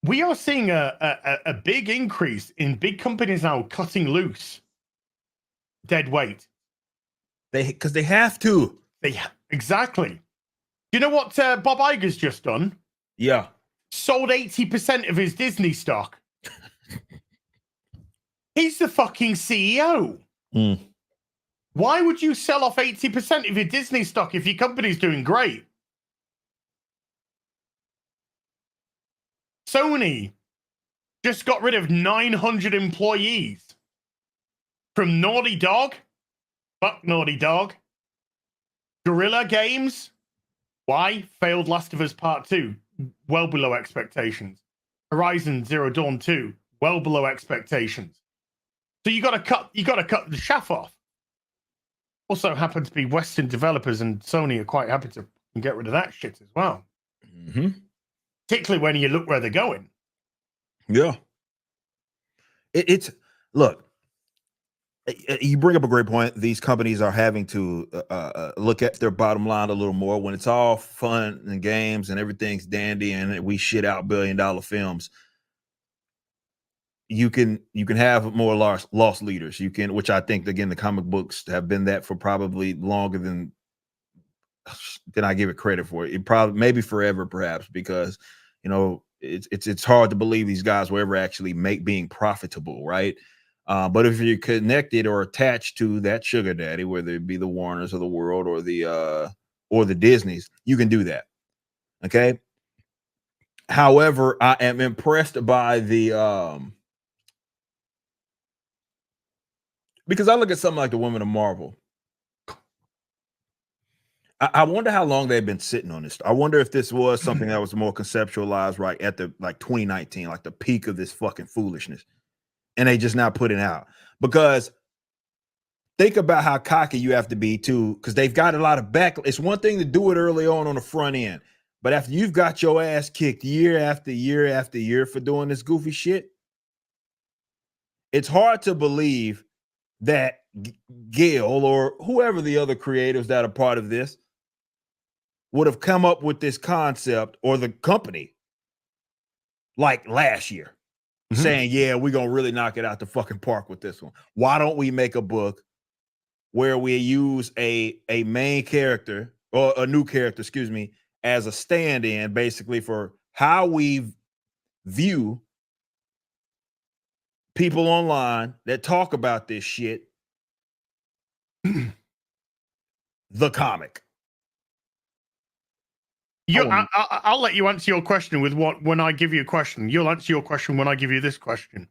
We are seeing a big increase in big companies now cutting loose dead weight. Because they have to. Exactly. Do you know what Bob Iger's just done? Yeah. Sold 80% of his Disney stock. He's the fucking CEO. Mm. Why would you sell off 80% of your Disney stock if your company's doing great? Sony just got rid of 900 employees from Naughty Dog. Fuck Naughty Dog. Guerrilla Games. Why? Failed Last of Us Part 2. Well below expectations. Horizon Zero Dawn 2. Well below expectations. So you gotta cut the chaff off. Also happen to be Western developers, and Sony are quite happy to get rid of that shit as well. Mm-hmm. Particularly when you look where they're going. Yeah. It's look, you bring up a great point. These companies are having to look at their bottom line a little more when it's all fun and games and everything's dandy and we shit out billion-dollar films. You can have more lost leaders. You can, which I think again the comic books have been that for probably longer than I give it credit for. It probably maybe forever, perhaps, because you know it's hard to believe these guys will ever actually make being profitable, right? But if you're connected or attached to that sugar daddy, whether it be the Warners of the world or the Disneys, you can do that. Okay. However, I am impressed by the because I look at something like the Women of Marvel. I wonder how long they've been sitting on this. I wonder if this was something that was more conceptualized right at the 2019, like the peak of this fucking foolishness, and they just now put it out. Because think about how cocky you have to be too, because they've got a lot of back. It's one thing to do it early on the front end, but after you've got your ass kicked year after year after year for doing this goofy shit, it's hard to believe that Gail or whoever the other creators that are part of this would have come up with this concept, or the company, like last year, saying, yeah, we're going to really knock it out the fucking park with this one. Why don't we make a book where we use a main character, or a new character, excuse me, as a stand-in basically for how we view people online that talk about this shit, the comic. I'll let you answer your question with when I give you a question. You'll answer your question when I give you this question.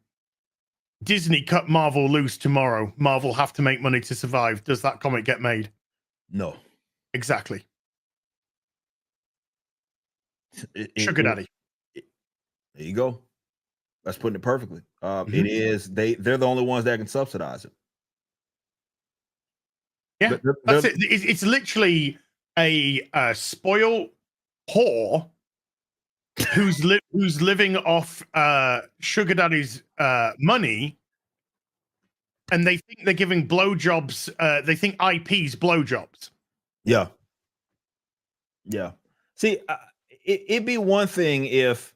Disney cut Marvel loose tomorrow. Marvel have to make money to survive. Does that comic get made? No. Exactly. Sugar Daddy. There you go. That's putting it perfectly. It is. They're the only ones that can subsidize it. Yeah, that's it. It's literally a spoiled whore who's living off Sugar Daddy's money, and they think they're giving blowjobs. They think IP's blowjobs. Yeah. Yeah. See, it'd be one thing if,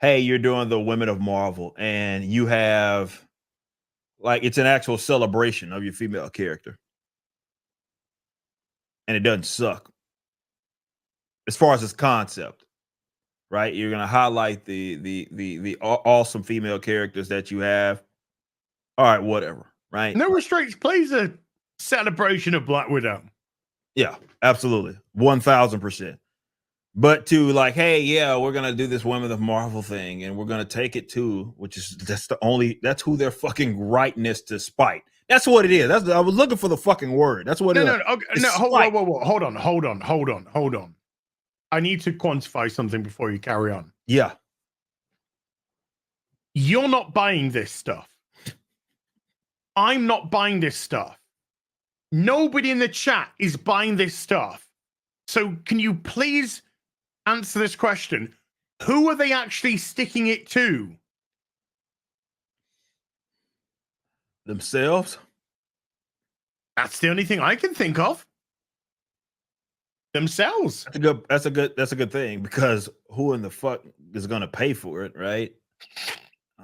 hey, you're doing the Women of Marvel and you have, like, it's an actual celebration of your female character, and it doesn't suck as far as its concept, right? You're gonna highlight the awesome female characters that you have. All right, whatever, right? No restraints plays a celebration of Black Widow. Yeah, absolutely, 1000%. But to like, hey, yeah, we're gonna do this Women of Marvel thing, and we're gonna take it to, that's who their fucking rightness to spite. That's what it is. I was looking for the fucking word. That's what it is. No, hold on. I need to quantify something before you carry on. Yeah. You're not buying this stuff. I'm not buying this stuff. Nobody in the chat is buying this stuff. So can you please answer this question? Who are they actually sticking it to? Themselves. That's the only thing I can think of. Themselves. That's a good thing, because who in the fuck is going to pay for it, right?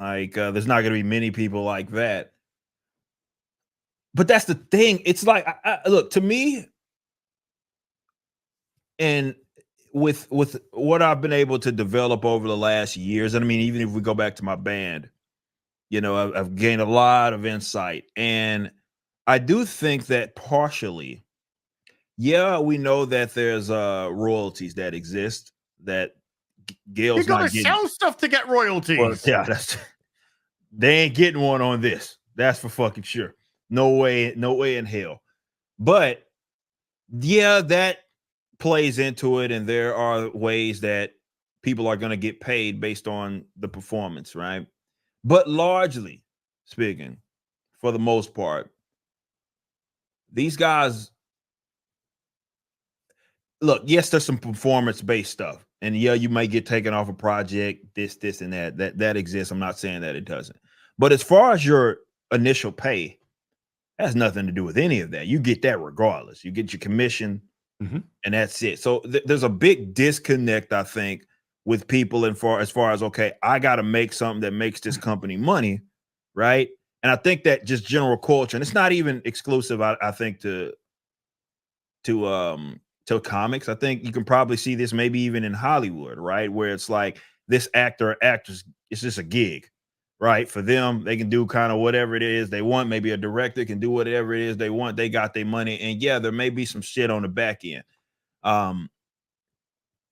Like, there's not going to be many people like that. But that's the thing. It's like, look, to me, and with what I've been able to develop over the last years, and I mean, even if we go back to my band, you know, I've gained a lot of insight. And I do think that partially, yeah, we know that there's royalties that exist that Gail's You gotta not getting. sell stuff to get royalties. Well, yeah, they ain't getting one on this. That's for fucking sure. No way in hell. But yeah, that plays into it, and there are ways that people are going to get paid based on the performance, right? But largely speaking, for the most part, these guys, look, yes, there's some performance-based stuff. And yeah, you might get taken off a project, this, and that exists. I'm not saying that it doesn't. But as far as your initial pay, it has nothing to do with any of that. You get that regardless. You get your commission, and that's it. So there's a big disconnect, I think, with people as far as okay, I got to make something that makes this company money, right? And I think that just general culture, and it's not even exclusive, I think, to comics. I think you can probably see this maybe even in Hollywood, right? Where it's like this actor or actress, it's just a gig, right? For them, they can do kind of whatever it is they want. Maybe a director can do whatever it is they want. They got their money. And yeah, there may be some shit on the back end.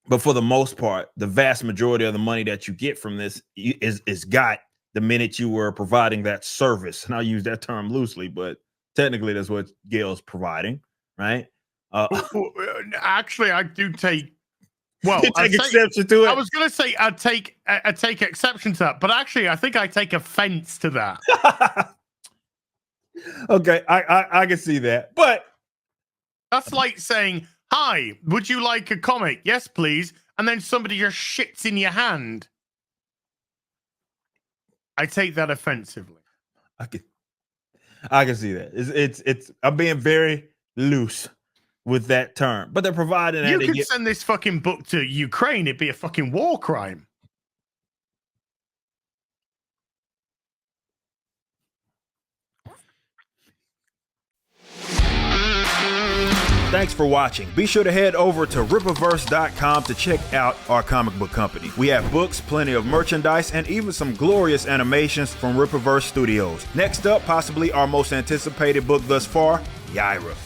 But for the most part, the vast majority of the money that you get from this is got the minute you were providing that service. And I'll use that term loosely, but technically that's what Gail's providing, right? Actually, I do take. Well, you take exception to it. I was going to say I take exception to that, but actually, I think I take offense to that. Okay, I can see that, but that's like saying, "Hi, would you like a comic? Yes, please." And then somebody just shits in your hand. I take that offensively. I can see that. It's I'm being very loose with that term, but they're providing. You could send this fucking book to Ukraine. It'd be a fucking war crime. Thanks for watching. Be sure to head over to rippaverse.com to check out our comic book company. We have books, plenty of merchandise, and even some glorious animations from Rippaverse Studios. Next up, possibly our most anticipated book thus far, Yaira.